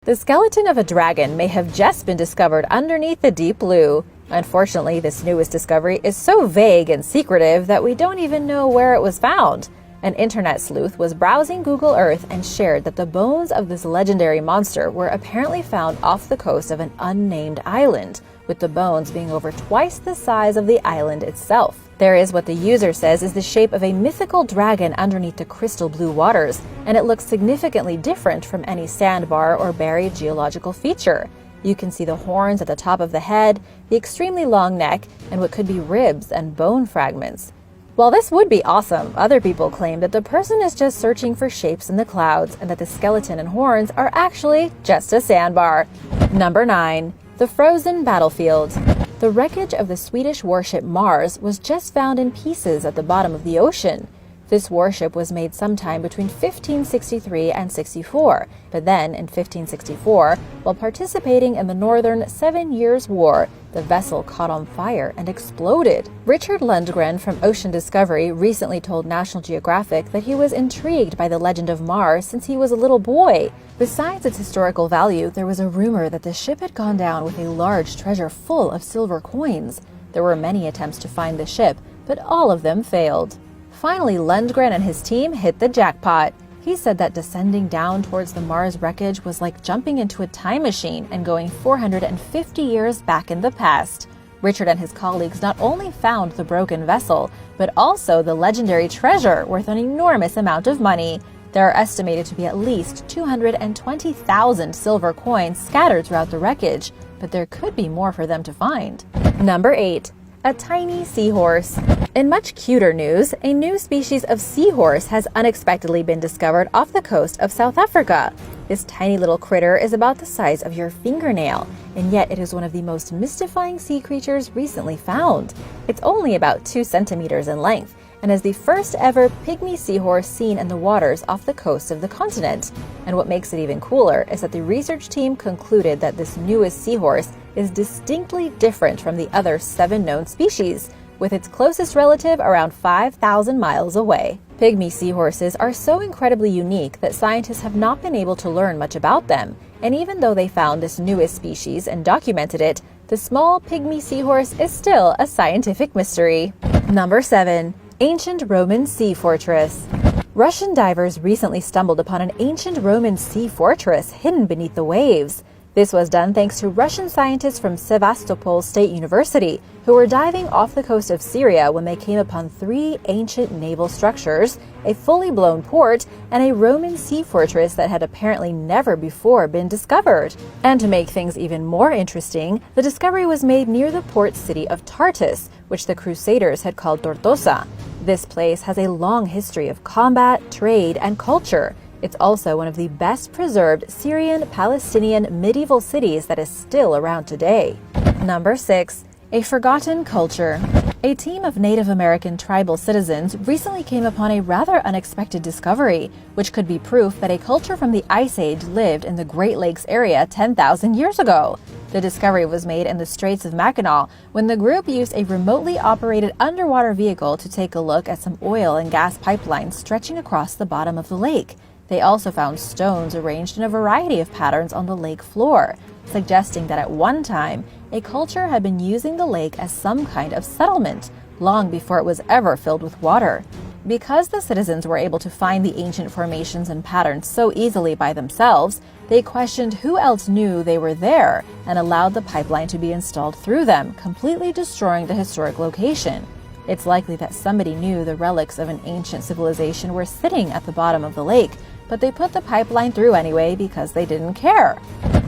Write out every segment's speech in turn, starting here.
The skeleton of a dragon may have just been discovered underneath the deep blue. Unfortunately, this newest discovery is so vague and secretive that we don't even know where it was found. An internet sleuth was browsing Google Earth and shared that the bones of this legendary monster were apparently found off the coast of an unnamed island, with the bones being over twice the size of the island itself. There is what the user says is the shape of a mythical dragon underneath the crystal blue waters, and it looks significantly different from any sandbar or buried geological feature. You can see the horns at the top of the head, the extremely long neck, and what could be ribs and bone fragments. While this would be awesome, other people claim that the person is just searching for shapes in the clouds and that the skeleton and horns are actually just a sandbar. Number 9. The frozen battlefield. The wreckage of the Swedish warship Mars was just found in pieces at the bottom of the ocean. This warship was made sometime between 1563 and 64, but then in 1564, while participating in the Northern 7 Years' War, the vessel caught on fire and exploded. Richard Lundgren from Ocean Discovery recently told National Geographic that he was intrigued by the legend of Mars since he was a little boy. Besides its historical value, there was a rumor that the ship had gone down with a large treasure full of silver coins. There were many attempts to find the ship, but all of them failed. Finally, Lundgren and his team hit the jackpot. He said that descending down towards the Mars wreckage was like jumping into a time machine and going 450 years back in the past. Richard and his colleagues not only found the broken vessel, but also the legendary treasure worth an enormous amount of money. There are estimated to be at least 220,000 silver coins scattered throughout the wreckage, but there could be more for them to find. Number 8. A tiny seahorse. In much cuter news, a new species of seahorse has unexpectedly been discovered off the coast of South Africa. This tiny little critter is about the size of your fingernail, and yet it is one of the most mystifying sea creatures recently found. It's only about 2 centimeters in length, and is the first ever pygmy seahorse seen in the waters off the coast of the continent. And what makes it even cooler is that the research team concluded that this newest seahorse is distinctly different from the other 7 known species, with its closest relative around 5,000 miles away. Pygmy seahorses are so incredibly unique that scientists have not been able to learn much about them, and even though they found this newest species and documented it, the small pygmy seahorse is still a scientific mystery. Number 7. Ancient Roman Sea Fortress. Russian divers recently stumbled upon an ancient Roman sea fortress hidden beneath the waves. This was done thanks to Russian scientists from Sevastopol State University, who were diving off the coast of Syria when they came upon 3 ancient naval structures, a fully blown port, and a Roman sea fortress that had apparently never before been discovered. And to make things even more interesting, the discovery was made near the port city of Tartus, which the Crusaders had called Tortosa. This place has a long history of combat, trade, and culture. It's also one of the best preserved Syrian-Palestinian medieval cities that is still around today. Number 6. A forgotten culture. A team of Native American tribal citizens recently came upon a rather unexpected discovery, which could be proof that a culture from the Ice Age lived in the Great Lakes area 10,000 years ago. The discovery was made in the Straits of Mackinac when the group used a remotely operated underwater vehicle to take a look at some oil and gas pipelines stretching across the bottom of the lake. They also found stones arranged in a variety of patterns on the lake floor, suggesting that at one time, a culture had been using the lake as some kind of settlement, long before it was ever filled with water. Because the citizens were able to find the ancient formations and patterns so easily by themselves, they questioned who else knew they were there and allowed the pipeline to be installed through them, completely destroying the historic location. It's likely that somebody knew the relics of an ancient civilization were sitting at the bottom of the lake, but they put the pipeline through anyway because they didn't care.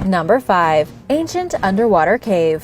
Number 5. Ancient Underwater Cave.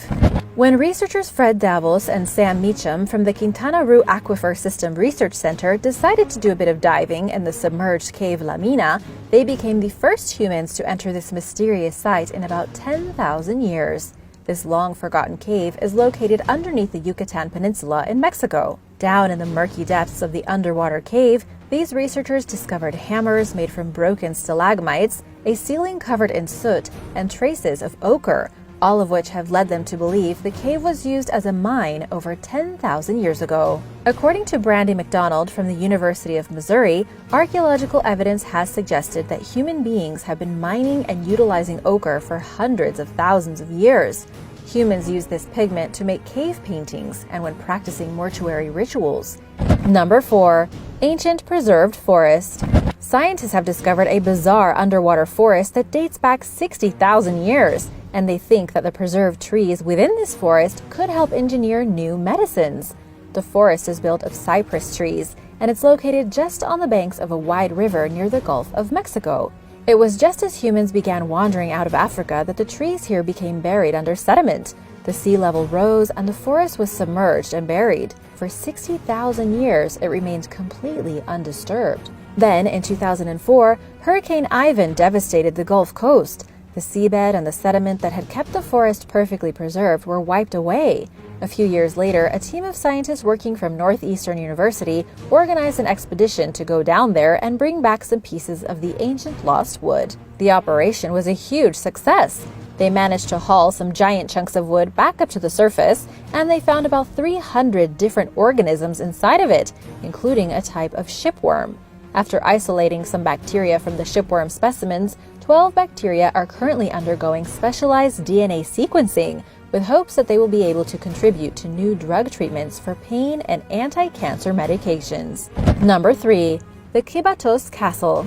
When researchers Fred Davos and Sam Meacham from the Quintana Roo Aquifer System Research Center decided to do a bit of diving in the submerged cave La Mina, they became the first humans to enter this mysterious site in about 10,000 years. This long-forgotten cave is located underneath the Yucatan Peninsula in Mexico. Down in the murky depths of the underwater cave, these researchers discovered hammers made from broken stalagmites, a ceiling covered in soot, and traces of ochre, all of which have led them to believe the cave was used as a mine over 10,000 years ago. According to Brandy McDonald from the University of Missouri, archaeological evidence has suggested that human beings have been mining and utilizing ochre for hundreds of thousands of years. Humans use this pigment to make cave paintings and when practicing mortuary rituals. Number 4. Ancient preserved forest. Scientists have discovered a bizarre underwater forest that dates back 60,000 years, and they think that the preserved trees within this forest could help engineer new medicines. The forest is built of cypress trees, and it's located just on the banks of a wide river near the Gulf of Mexico. It was just as humans began wandering out of Africa that the trees here became buried under sediment. The sea level rose and the forest was submerged and buried. For 60,000 years, it remained completely undisturbed. Then, in 2004, Hurricane Ivan devastated the Gulf Coast. The seabed and the sediment that had kept the forest perfectly preserved were wiped away. A few years later, a team of scientists working from Northeastern University organized an expedition to go down there and bring back some pieces of the ancient lost wood. The operation was a huge success. They managed to haul some giant chunks of wood back up to the surface, and they found about 300 different organisms inside of it, including a type of shipworm. After isolating some bacteria from the shipworm specimens, 12 bacteria are currently undergoing specialized DNA sequencing, with hopes that they will be able to contribute to new drug treatments for pain and anti-cancer medications. Number 3. The Kibatos Castle.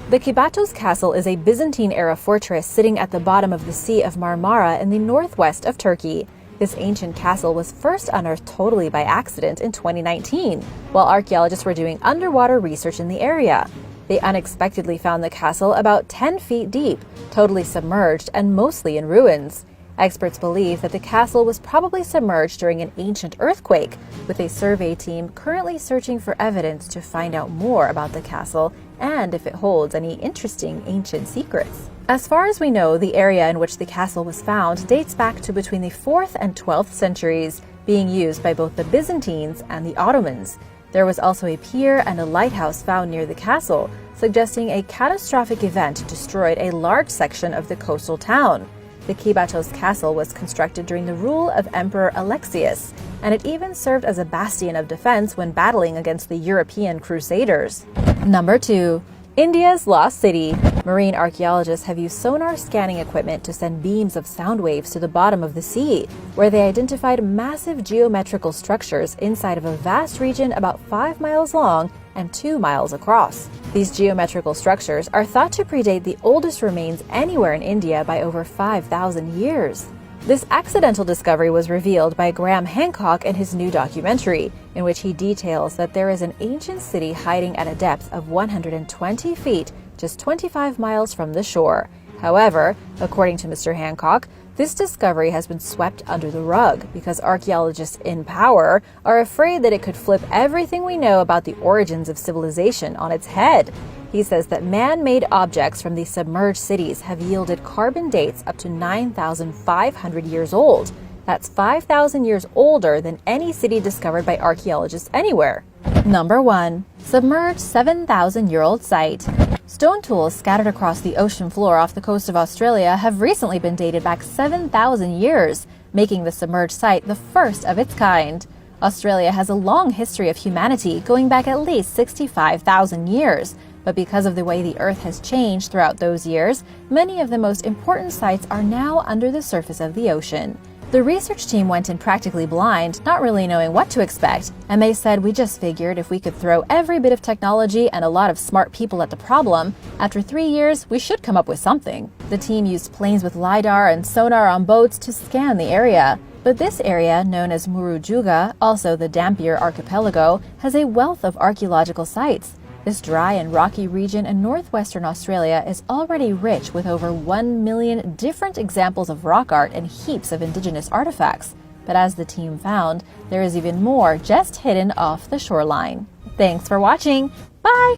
The Kibatos Castle is a Byzantine-era fortress sitting at the bottom of the Sea of Marmara in the northwest of Turkey. This ancient castle was first unearthed totally by accident in 2019, while archaeologists were doing underwater research in the area. They unexpectedly found the castle about 10 feet deep, totally submerged and mostly in ruins. Experts believe that the castle was probably submerged during an ancient earthquake, with a survey team currently searching for evidence to find out more about the castle and if it holds any interesting ancient secrets. As far as we know, the area in which the castle was found dates back to between the 4th and 12th centuries, being used by both the Byzantines and the Ottomans. There was also a pier and a lighthouse found near the castle, suggesting a catastrophic event destroyed a large section of the coastal town. The Kibatos Castle was constructed during the rule of Emperor Alexius, and it even served as a bastion of defense when battling against the European Crusaders. Number 2. India's Lost City. Marine archaeologists have used sonar scanning equipment to send beams of sound waves to the bottom of the sea, where they identified massive geometrical structures inside of a vast region about 5 miles long and 2 miles across. These geometrical structures are thought to predate the oldest remains anywhere in India by over 5,000 years. This accidental discovery was revealed by Graham Hancock in his new documentary, in which he details that there is an ancient city hiding at a depth of 120 feet, just 25 miles from the shore. However, according to Mr. Hancock, this discovery has been swept under the rug because archaeologists in power are afraid that it could flip everything we know about the origins of civilization on its head. He says that man-made objects from these submerged cities have yielded carbon dates up to 9,500 years old. That's 5,000 years older than any city discovered by archaeologists anywhere. Number 1. Submerged 7,000-year-old site. Stone tools scattered across the ocean floor off the coast of Australia have recently been dated back 7,000 years, making the submerged site the first of its kind. Australia has a long history of humanity going back at least 65,000 years. But because of the way the Earth has changed throughout those years, many of the most important sites are now under the surface of the ocean. The research team went in practically blind, not really knowing what to expect, and they said, "We just figured if we could throw every bit of technology and a lot of smart people at the problem, after 3 years, we should come up with something." The team used planes with LiDAR and sonar on boats to scan the area. But this area, known as Murujuga, also the Dampier Archipelago, has a wealth of archaeological sites. This dry and rocky region in northwestern Australia is already rich with over 1 million different examples of rock art and heaps of indigenous artifacts. But as the team found, there is even more just hidden off the shoreline. Thanks for watching. Bye!